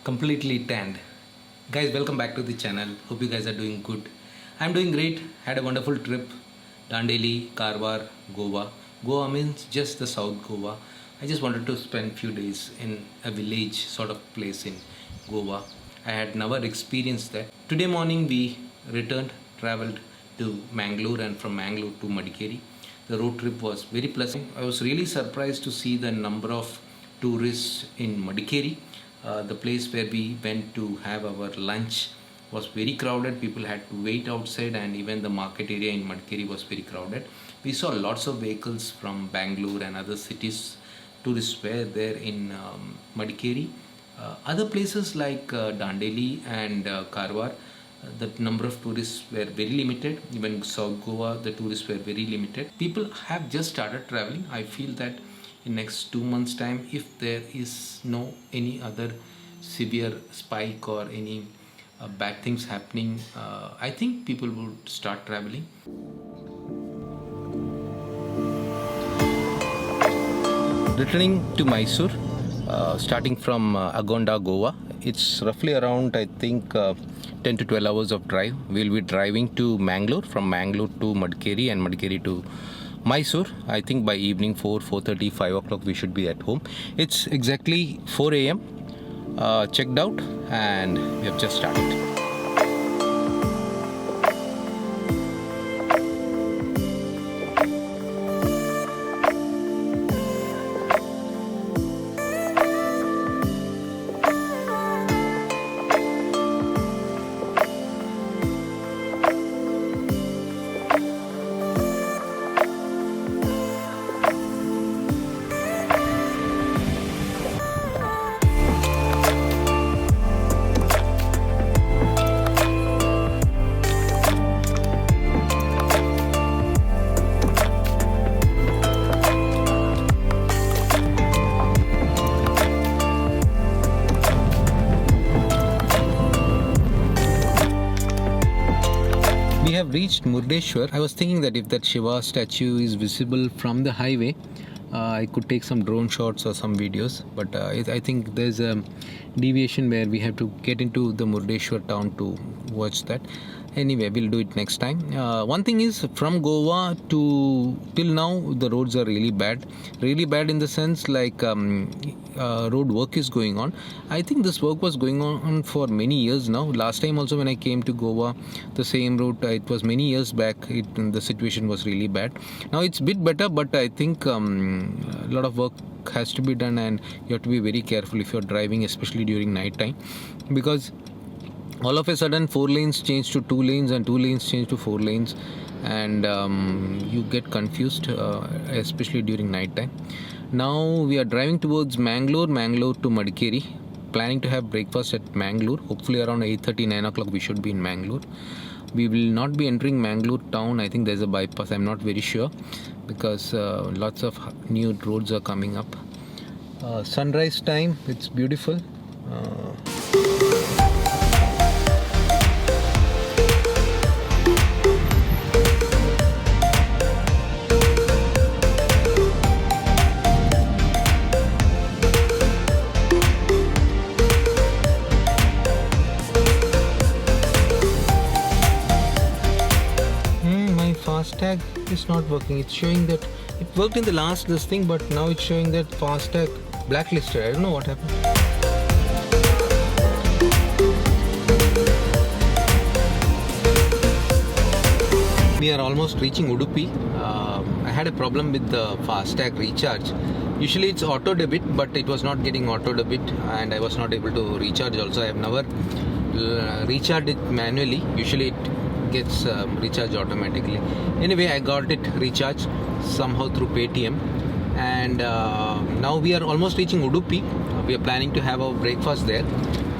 completely tanned. Guys, welcome back to the channel. Hope you guys are doing good. I'm doing great. Had a wonderful trip. Dandeli, Karwar, Goa. Goa means just the South Goa. I just wanted to spend few days in a village sort of place in Goa. I had never experienced that. Today morning we traveled to Mangalore and from Mangalore to Madikeri. The road trip was very pleasant. I was really surprised to see the number of tourists in Madikeri. The place where we went to have our lunch was very crowded. People had to wait outside, and even the market area in Madikeri was very crowded. We saw lots of vehicles from Bangalore and other cities. Tourists were there in Madikeri. Other places like Dandeli and Karwar, the number of tourists were very limited. Even South Goa, the tourists were very limited. People have just started traveling. I feel that in next 2 months time, if there is no any other severe spike or any bad things happening, I think people would start traveling. Returning to Mysore, starting from Agonda, Goa. It's roughly around, I think, 10 to 12 hours of drive. We'll be driving to Mangalore, from Mangalore to Madikeri, and Madikeri to Mysore. I think by evening 4:30, 5 o'clock we should be at home. It's exactly 4 a.m. Checked out, and we have just started. We have reached Murdeshwar. I was thinking that if that Shiva statue is visible from the highway, I could take some drone shots or some videos. But I think there's a deviation where we have to get into the Murdeshwar town to watch that. Anyway, we'll do it next time. One thing is, from Goa to till now, the roads are really bad. Really bad in the sense like road work is going on. I think this work was going on for many years now. Last time also when I came to Goa, the same route, it was many years back. The situation was really bad. Now it's a bit better, but I think a lot of work has to be done, and you have to be very careful if you're driving, especially during night time, because all of a sudden 4 lanes change to 2 lanes and 2 lanes change to 4 lanes, and you get confused, especially during night time. Now we are driving towards Mangalore to Madikeri, planning to have breakfast at Mangalore. Hopefully around 8:30, 9 o'clock we should be in Mangalore. We will not be entering Mangalore town. I think there's a bypass. I'm not very sure, because lots of new roads are coming up. Sunrise time, it's beautiful. Fastag is not working. It's showing that it worked in the last this thing, but now it's showing that Fastag blacklisted. I don't know what happened. We are almost reaching Udupi. I had a problem with the Fastag recharge. Usually it's auto debit, but it was not getting auto debit, and I was not able to recharge also. I have never recharged it manually. Usually it gets recharged automatically. Anyway, I got it recharged somehow through Paytm, and now we are almost reaching Udupi. We are planning to have our breakfast there.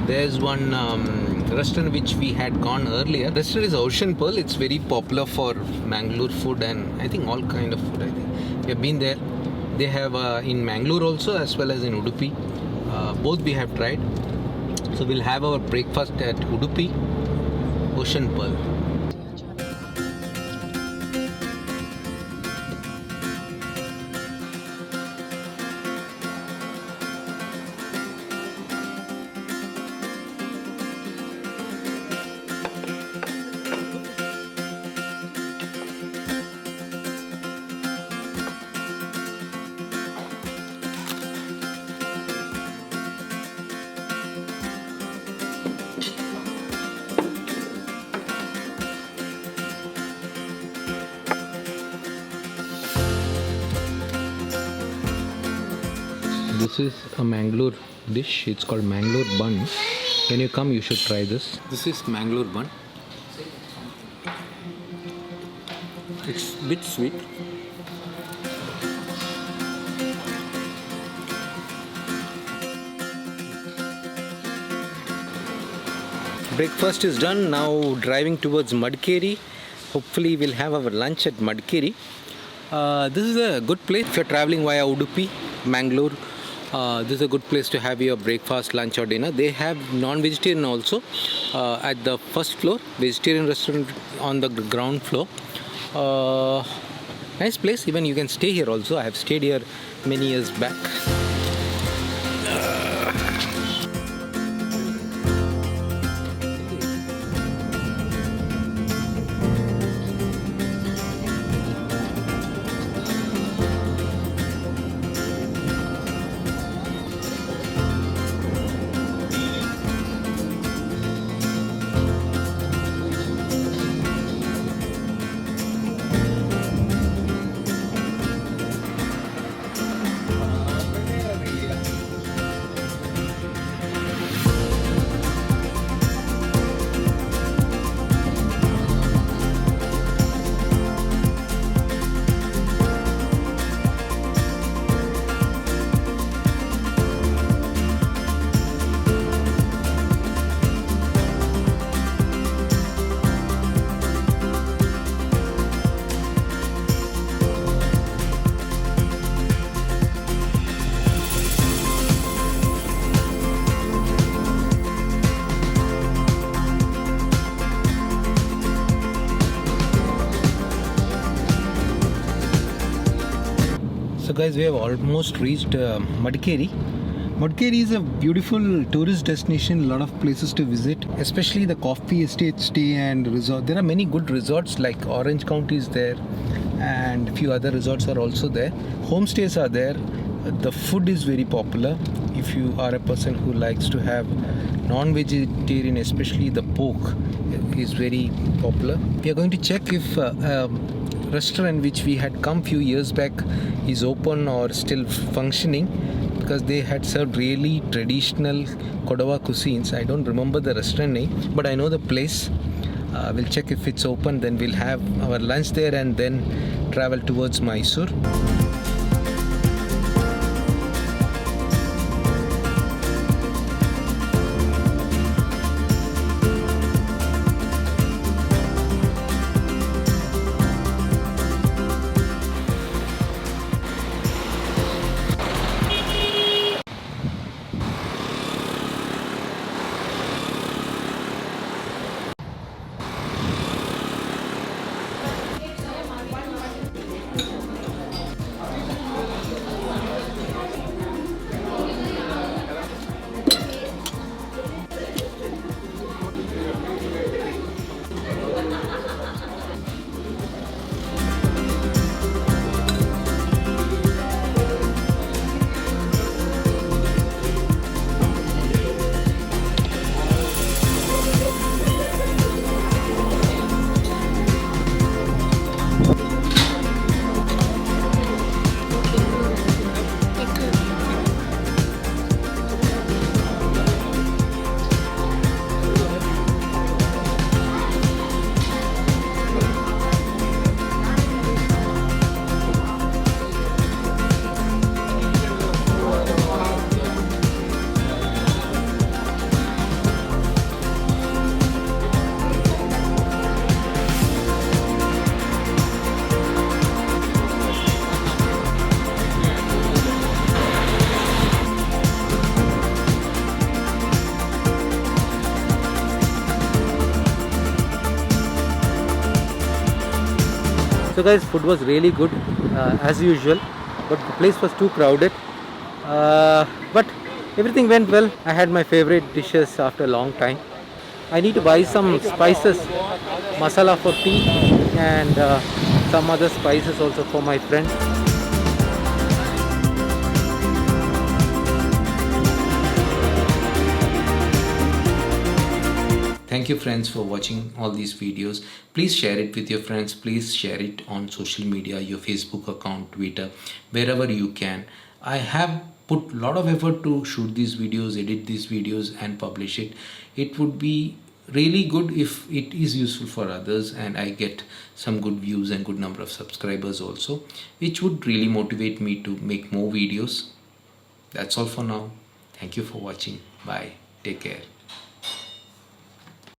There's one restaurant which we had gone earlier. The restaurant is Ocean Pearl. It's very popular for Mangalore food, and I think all kind of food. I think we have been there. They have in Mangalore also, as well as in Udupi. Both we have tried. So we'll have our breakfast at Udupi, Ocean Pearl. This is a Mangalore dish. It's called Mangalore bun. When you come, you should try this. This is Mangalore bun. It's a bit sweet. Breakfast is done. Now driving towards Madikeri. Hopefully we'll have our lunch at Madikeri. This is a good place if you're traveling via Udupi, Mangalore. This is a good place to have your breakfast, lunch or dinner. They have non-vegetarian also at the first floor, vegetarian restaurant on the ground floor. Nice place. Even you can stay here also. I have stayed here many years back. So guys, we have almost reached Madikeri. Madikeri is a beautiful tourist destination, a lot of places to visit, especially the coffee estate stay and resort. There are many good resorts like Orange County is there and a few other resorts are also there. Homestays are there. The food is very popular. If you are a person who likes to have non-vegetarian, especially the pork is very popular. We are going to check if restaurant which we had come few years back is open or still functioning, because they had served really traditional Kodawa cuisines. I don't remember the restaurant name, but I know the place. We'll check if it's open, then we'll have our lunch there and then travel towards Mysore. So guys, food was really good as usual, but the place was too crowded. But everything went well. I had my favorite dishes after a long time. I need to buy some spices, masala for tea and some other spices also for my friend. Thank you friends for watching all these videos. Please share it with your friends. Please share it on social media, your Facebook account, Twitter, wherever you can. I have put a lot of effort to shoot these videos, edit these videos and publish it. It would be really good if it is useful for others and I get some good views and good number of subscribers also, which would really motivate me to make more videos. That's all for now. Thank you for watching. Bye. Take care.